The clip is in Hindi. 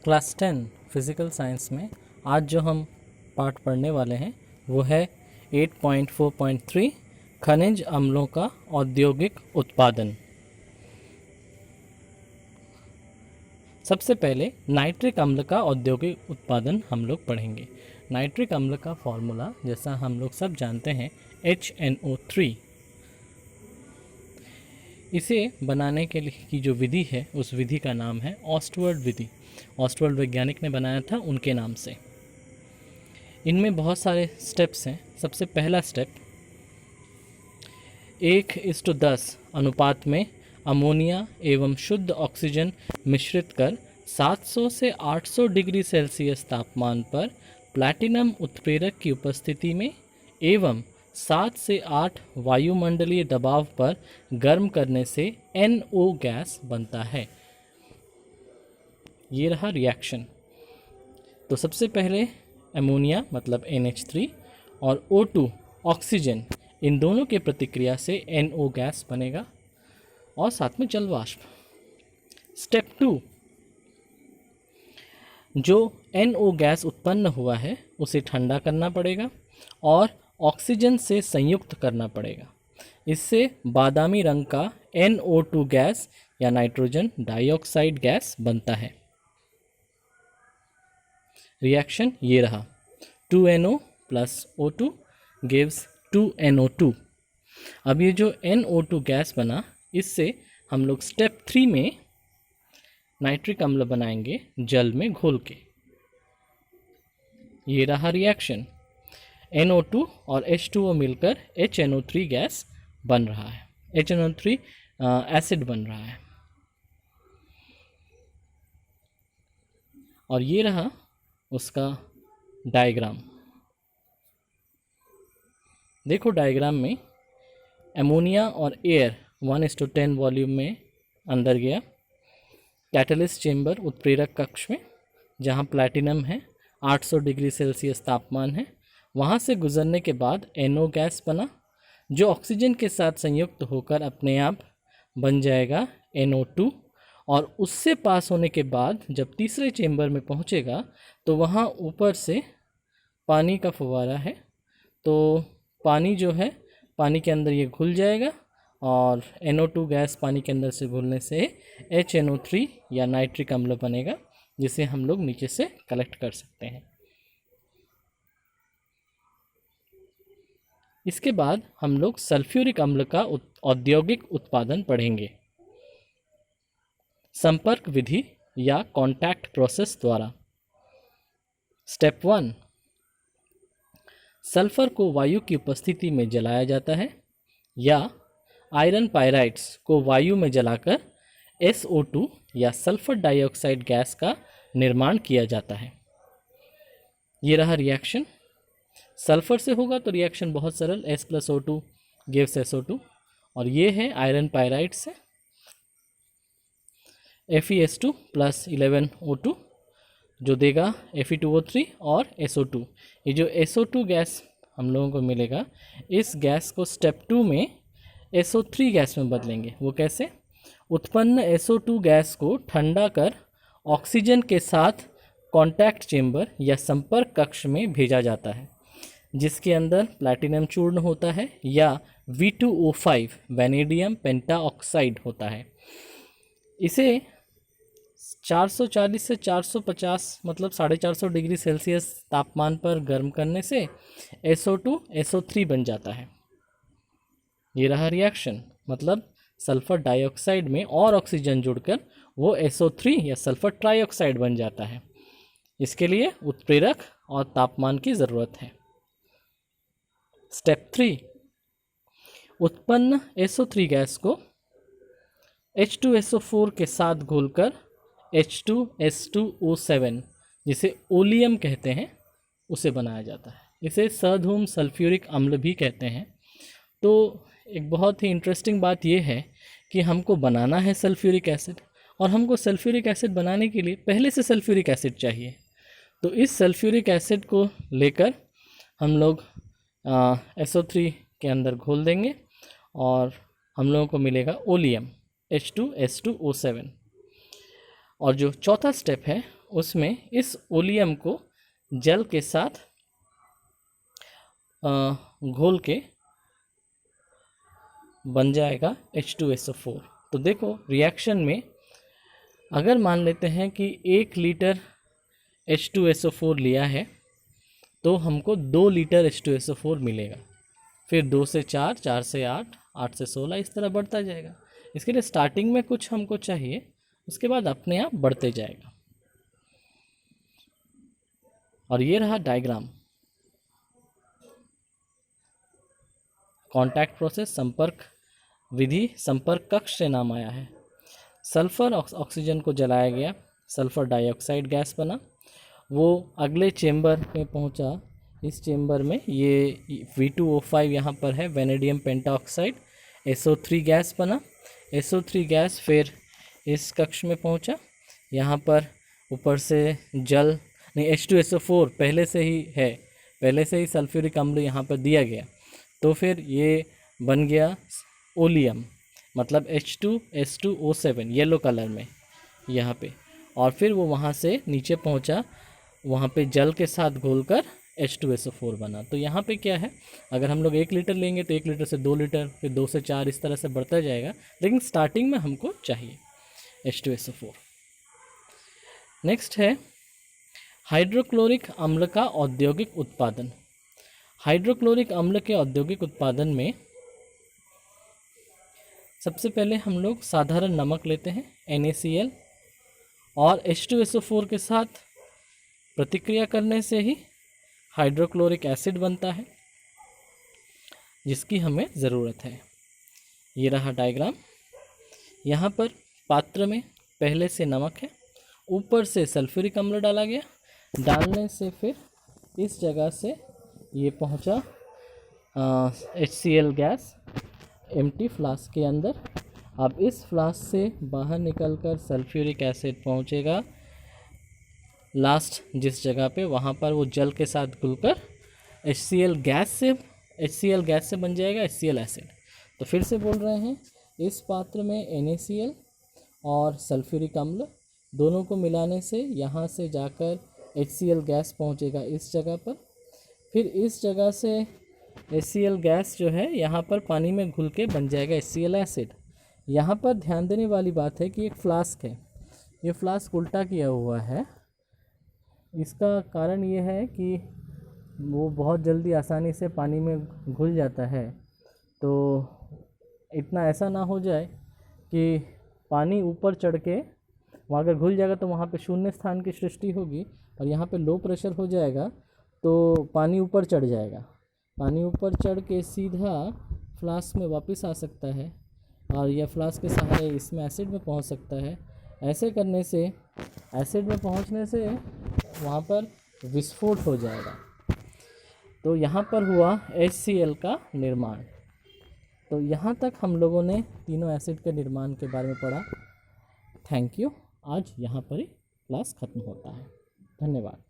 क्लास 10 फिज़िकल साइंस में आज जो हम पाठ पढ़ने वाले हैं वो है 8.4.3 खनिज अम्लों का औद्योगिक उत्पादन। सबसे पहले नाइट्रिक अम्ल का औद्योगिक उत्पादन हम लोग पढ़ेंगे। नाइट्रिक अम्ल का फॉर्मूला जैसा हम लोग सब जानते हैं HNO3। इसे बनाने के लिए की जो विधि है उस विधि का नाम है ऑस्टवर्ड विधि। ऑस्टवर्ड वैज्ञानिक ने बनाया था उनके नाम से। इनमें बहुत सारे स्टेप्स हैं। सबसे पहला स्टेप 1:10 अनुपात में अमोनिया एवं शुद्ध ऑक्सीजन मिश्रित कर 700 से 800 डिग्री सेल्सियस तापमान पर प्लैटिनम उत्प्रेरक की उपस्थिति में एवं 7 से 8 वायुमंडलीय दबाव पर गर्म करने से NO गैस बनता है। ये रहा रिएक्शन। तो सबसे पहले अमोनिया मतलब NH3 और O2 ऑक्सीजन, इन दोनों के प्रतिक्रिया से NO गैस बनेगा और साथ में जल वाष्प। स्टेप 2, जो NO गैस उत्पन्न हुआ है उसे ठंडा करना पड़ेगा और ऑक्सीजन से संयुक्त करना पड़ेगा। इससे बादामी रंग का NO2 गैस या नाइट्रोजन डाइऑक्साइड गैस बनता है। रिएक्शन ये रहा, 2NO plus O2 gives 2NO2। अब ये जो NO2 गैस बना, इससे हम लोग स्टेप 3 में नाइट्रिक अम्ल बनाएंगे जल में घोल के। ये रहा रिएक्शन, NO2 और H2O मिलकर HNO3 गैस बन रहा है, HNO3 एसिड बन रहा है। और ये रहा उसका डायग्राम। देखो डायग्राम में अमोनिया और एयर 1:10 वॉल्यूम में अंदर गया कैटलिस्ट चेंबर उत्प्रेरक कक्ष में, जहाँ प्लैटिनम है, 800 डिग्री सेल्सियस तापमान है। वहाँ से गुजरने के बाद NO गैस बना जो ऑक्सीजन के साथ संयुक्त होकर अपने आप बन जाएगा NO2। और उससे पास होने के बाद जब तीसरे चेंबर में पहुँचेगा तो वहाँ ऊपर से पानी का फुवारा है, तो पानी जो है पानी के अंदर ये घुल जाएगा और NO2 गैस पानी के अंदर से घुलने से HNO3 या नाइट्रिक अम्ल बनेगा, जिसे हम लोग नीचे से कलेक्ट कर सकते हैं। इसके बाद हम लोग सल्फ्यूरिक अम्ल का औद्योगिक उत्पादन पढ़ेंगे संपर्क विधि या कॉन्टैक्ट प्रोसेस द्वारा। स्टेप 1, सल्फर को वायु की उपस्थिति में जलाया जाता है या आयरन पायराइड्स को वायु में जलाकर SO2 या सल्फर डाइऑक्साइड गैस का निर्माण किया जाता है। ये रहा रिएक्शन। सल्फर से होगा तो रिएक्शन बहुत सरल, S + O2 गिव्स SO2। और ये है आयरन पायराइड से FeS2 + 11O2 जो देगा Fe2O3 और SO2। ये जो SO2 गैस हम लोगों को मिलेगा, इस गैस को स्टेप 2 में SO3 गैस में बदलेंगे। वो कैसे? उत्पन्न SO2 गैस को ठंडा कर ऑक्सीजन के साथ कॉन्टैक्ट चेंबर या संपर्क कक्ष में भेजा जाता है, जिसके अंदर प्लैटिनम चूर्ण होता है या V2O5 वैनेडियम पेंटाऑक्साइड होता है। इसे 440 से 450 मतलब 450 डिग्री सेल्सियस तापमान पर गर्म करने से SO2 SO3 बन जाता है। ये रहा रिएक्शन, मतलब सल्फर डाइऑक्साइड में और ऑक्सीजन जुड़कर वो SO3 या सल्फर ट्राइऑक्साइड बन जाता है। इसके लिए उत्प्रेरक और तापमान की ज़रूरत है। स्टेप 3, उत्पन्न SO3 गैस को H2SO4 के साथ घोलकर H2S2O7 जिसे ओलियम कहते हैं उसे बनाया जाता है। इसे सधूम सल्फ्यूरिक अम्ल भी कहते हैं। तो एक बहुत ही इंटरेस्टिंग बात यह है कि हमको बनाना है सल्फ्यूरिक एसिड, और हमको सल्फ्यूरिक एसिड बनाने के लिए पहले से सल्फ्यूरिक एसिड चाहिए। तो इस सल्फ्यूरिक एसिड को लेकर हम लोग SO3 के अंदर घोल देंगे और हम लोगों को मिलेगा ओलियम H2S2O7। और जो चौथा स्टेप है उसमें इस ओलियम को जल के साथ घोल के बन जाएगा H2SO4। तो देखो रिएक्शन में अगर मान लेते हैं कि 1 लीटर H2SO4 लिया है तो हमको 2 लीटर H2SO4 मिलेगा। फिर 2 से 4, 4 से 8, 8 से 16 इस तरह बढ़ता जाएगा। इसके लिए स्टार्टिंग में कुछ हमको चाहिए, उसके बाद अपने आप बढ़ते जाएगा। और ये रहा डायग्राम। कॉन्टैक्ट प्रोसेस, संपर्क विधि, संपर्क कक्ष से नाम आया है। सल्फर ऑक्सीजन को जलाया गया, सल्फर डाइऑक्साइड गैस बना, वो अगले चेंबर में पहुंचा। इस चेंबर में ये V2O5 यहाँ पर है, वेनेडियम पेंटाऑक्साइड, SO3 गैस बना। SO3 गैस फिर इस कक्ष में पहुंचा, यहाँ पर ऊपर से जल नहीं, H2SO4 पहले से ही है, पहले से ही सल्फ्यूरिक अम्ल यहाँ पर दिया गया, तो फिर ये बन गया ओलियम, मतलब H2S2O7 येलो कलर में यहाँ पे। और फिर वो वहाँ से नीचे पहुँचा, वहाँ पे जल के साथ घोलकर H2SO4 बना। तो यहाँ पे क्या है, अगर हम लोग 1 लीटर लेंगे तो 1 लीटर से 2 लीटर, फिर 2 से 4 इस तरह से बढ़ता जाएगा, लेकिन स्टार्टिंग में हमको चाहिए H2SO4। नेक्स्ट है हाइड्रोक्लोरिक अम्ल का औद्योगिक उत्पादन। हाइड्रोक्लोरिक अम्ल के औद्योगिक उत्पादन में सबसे पहले हम लोग साधारण नमक लेते हैं NaCl, और H2SO4 के साथ प्रतिक्रिया करने से ही हाइड्रोक्लोरिक एसिड बनता है, जिसकी हमें ज़रूरत है। ये रहा डायग्राम। यहाँ पर पात्र में पहले से नमक है, ऊपर से सल्फ्यूरिक अम्ल डाला गया, डालने से फिर इस जगह से ये पहुँचा HCl गैस एम्प्टी फ्लास्क के अंदर। अब इस फ्लास्क से बाहर निकलकर सल्फ्यूरिक एसिड पहुँचेगा लास्ट जिस जगह पे, वहाँ पर वो जल के साथ घुलकर HCl गैस से बन जाएगा HCl एसिड। तो फिर से बोल रहे हैं, इस पात्र में NaCl और सल्फ्यूरिक अम्ल दोनों को मिलाने से यहाँ से जाकर HCl गैस पहुँचेगा इस जगह पर, फिर इस जगह से HCl गैस जो है यहाँ पर पानी में घुल के बन जाएगा HCl एसिड। यहाँ पर ध्यान देने वाली बात है कि एक फ्लास्क है, ये फ्लास्क उल्टा किया हुआ है। इसका कारण ये है कि वो बहुत जल्दी आसानी से पानी में घुल जाता है, तो इतना ऐसा ना हो जाए कि पानी ऊपर चढ़ के वहाँ अगर घुल जाएगा तो वहाँ पे शून्य स्थान की सृष्टि होगी, और यहाँ पे लो प्रेशर हो जाएगा तो पानी ऊपर चढ़ जाएगा। पानी ऊपर चढ़ के सीधा फ्लास्क में वापस आ सकता है, और यह फ्लास्क के सहारे इसमें एसिड में पहुँच सकता है। ऐसे करने से, एसिड में पहुँचने से वहाँ पर विस्फोट हो जाएगा। तो यहाँ पर हुआ HCl का निर्माण। तो यहाँ तक हम लोगों ने तीनों एसिड के निर्माण के बारे में पढ़ा। Thank you. आज यहाँ पर ही क्लास ख़त्म होता है। धन्यवाद।